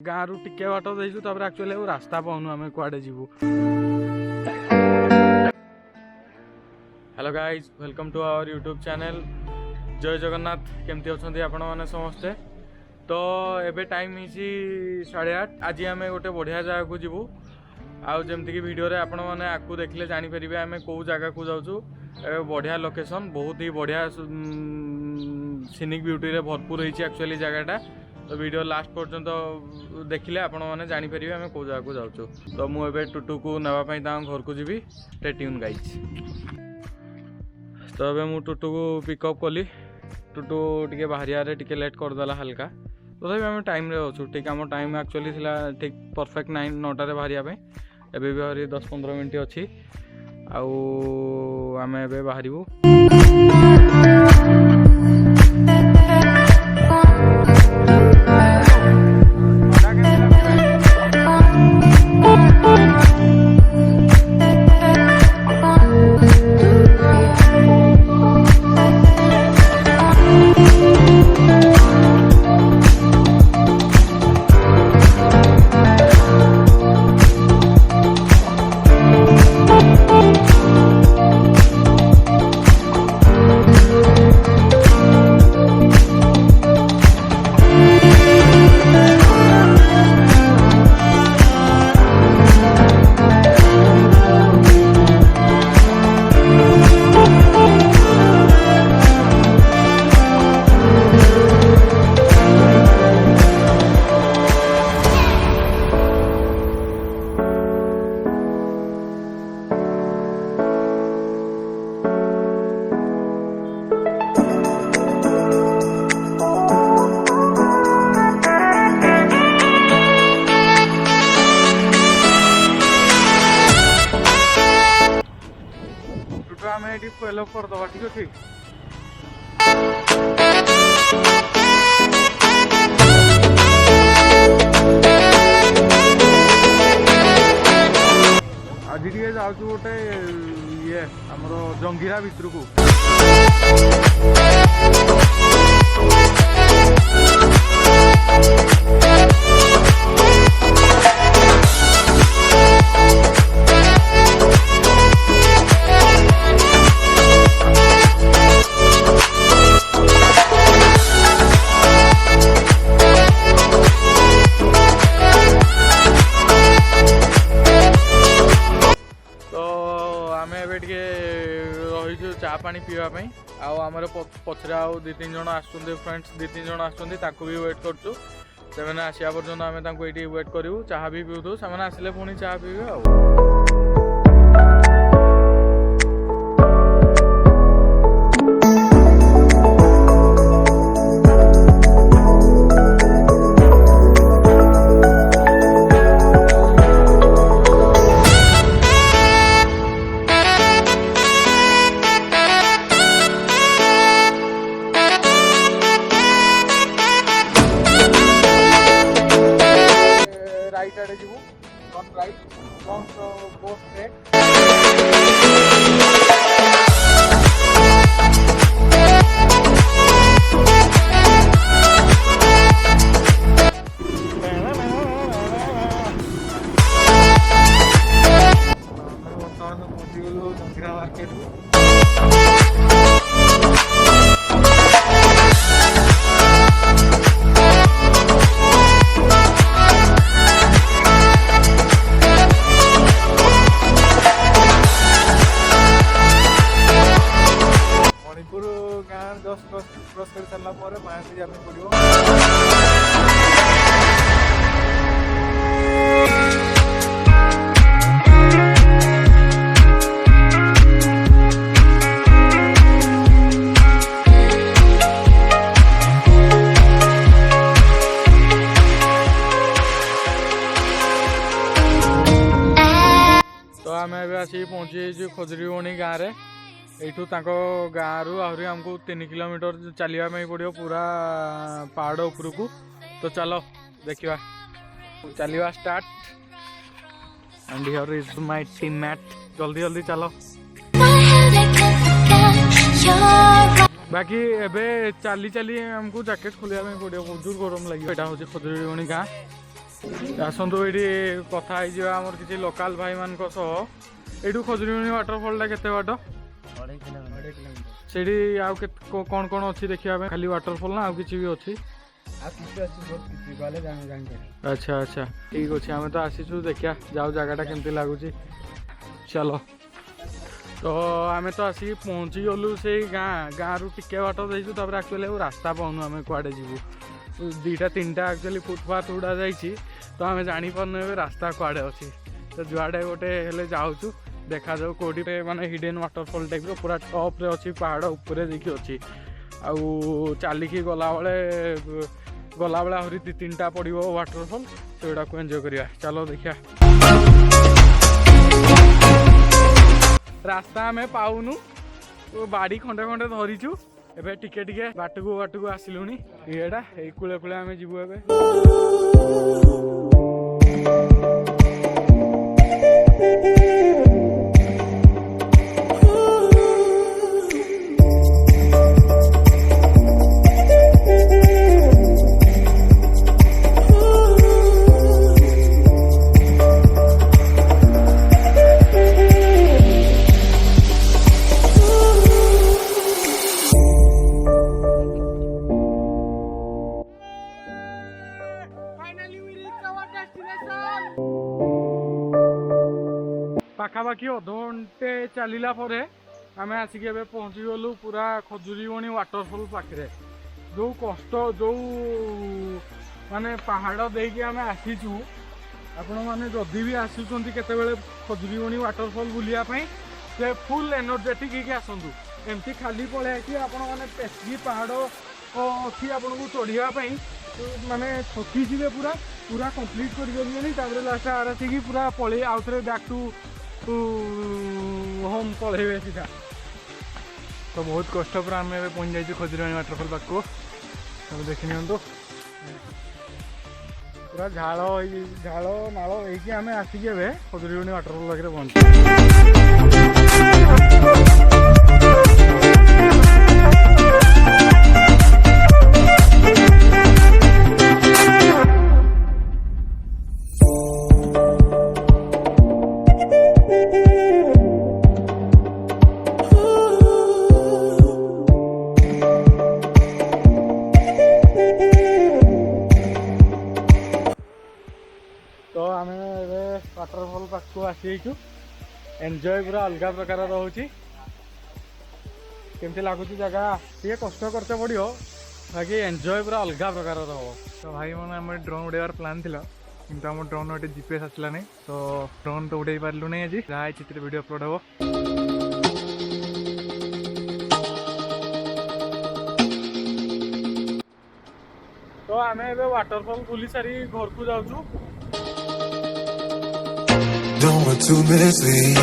गाँव टिके बाट देचु एक्चुअली रास्ता पाऊनु आम कुआडे जीवु। Hello guys, welcome to our YouTube channel. जय जगन्नाथ। केमती अच्छा आपण मैंने समस्ते। तो एबे टाइम हिची 8:30। आज आम गोटे बढ़िया जगह को जीवु। आउ जमती कि वीडियो रे आपण मैंने आपको देखले जानी परिबे आम कौ जगह को जाऊँ। बढ़िया लोकेशन, बहुत ही बढ़िया सीनिक ब्यूटी रे भरपूर होती एक्चुअली जगहटा। तो वीडियो लास्ट पर्यंत देखिले आपण मैंने जानी परिबे आम कौ जगह को जाऊँ। तो मुझे टुटू को नापी घर को जीवी। Stay tune guys. तो अब मु टुटू को पिकअप कली। टुटू टे बाहर टे लेट करदेला हल्का। तो आम टाइम अच्छु ठीक। आम टाइम एक्चुअली ठीक परफेक्ट 9टारे बाहर एबे भी आहरी 10-15 मिनट अच्छी। आम एबे बाहरबू। पहले कर दवा ठीक अच्छे। आज टे जाऊँ गोटे ये आमर जंघीरा भितर को। चा पानी पीवाई आमर पचरे आउ 2-3 जन आसुँच फ्रेंड्स 2-3 जन आसुँच भी वेट करचु। से आसा पर्यटन आम ये वेट करूँ। चाह भी पीऊँ से आसिले पुणी चाह पीवे आ। क्रॉस कर सारा माया से जाने पड़ो। तो आम आसी पहुँची खजुरीबणी गाँव में। एठू गाँव रु आहरी आमको 3 किलोमीटर चलने पड़ो पूरा पहाड़ उपरू को। तो चलो देखा चलवा start. And here is my teammate. जल्दी जल्दी चलो। बाकी एबे चली चली हमको जैकेट खोलिया पड़ो। बहुत गरम लगे। यहाँ हूँ खजुरीबणी गाँ। आसतु ये कथा आमर किसी लोकाल भाई मान यू खजुरीबणी वाटरफॉल केते बाट से कौन कौन अच्छी देखा खाली वाटरफॉल ना कि भी अच्छी अच्छा अच्छा ठीक अच्छे आम तो आसीचु देखिया जाओ जगह केमती लगुच चलो तो आम तो आसिक पहुँची गलु से गाँ रु टिके बाट देचु एक्चुअली रास्ता पाऊनु आम कुआडे जीवु दुईटा तीन टा एक्चुअली फुटपाथ गुड़ा जाइए तो आम जापारे रास्ता कुआडे अच्छी तो जुआडे गोटे हेले जाऊँ देखा जाऊ कौटी माने हिडन वाटरफॉल टाइप पूरा टॉप रे अच्छी पहाड़ उपरे देखी अच्छी आउ चलिकी गला बेले आहरी दी तीन टा पड़ो वाटरफॉल से गुड़ा को एंजॉय करिया चलो देखिया रास्ता आम पाऊनु बाड़ी खंडे खंडे धरीचु एबे टिके टिके बाटकू आसिलुनी येडा एई कुले कुले आमे जिवु एबे पाखापाखि अधघंटे चलला आम आसिक पहुँची गलु पूरा खजुरीबणी वाटरफॉल पाखे जो कष्ट जो माने पहाड़ देकी आम आसीचु आपण मैंने जदि भी आसुँच केतबेले खजुरीबणी वाटरफॉल बुलायापी से फुल एनर्जेटिक होगी आसतु एमती खाली पलि कि आपण मैंने पेसी पहाड़ अच्छी आपन को चढ़ापी माने थकी जी पूरा पूरा कंप्लीट कर लास्ट आर आसिक पूरा पलि आउ थे बैक टू होम पलैबे सीधा तो बहुत कष्ट पर आम पहुँच जाइए खजुरीबणी वाटरफॉल पाखक सब देखी नि पूरा झाड़ नाल होगी आम आसिक खजुरीबणी वाटरफॉल पाखे पहुँच तो आम वाटरफॉल पाखक आसीचु एंजॉय पूरा अलग प्रकार रोचे केमती लगुच जगह टे कष्ट करते पड़ो बाकी एंजॉय पूरा अलग प्रकार रो तो भाई मैंने आम ड्रोन उड़ार प्लान था कि आम ड्रोन गोटे जीपीएस आसला नहीं तो ड्रोन तो उड़े पार्लु नहीं आज जहाँ चित्र वीडियो अपलोड हम तो आम ए वाटरफॉल बुली सारी घर को जाऊँ Don't want to miss me.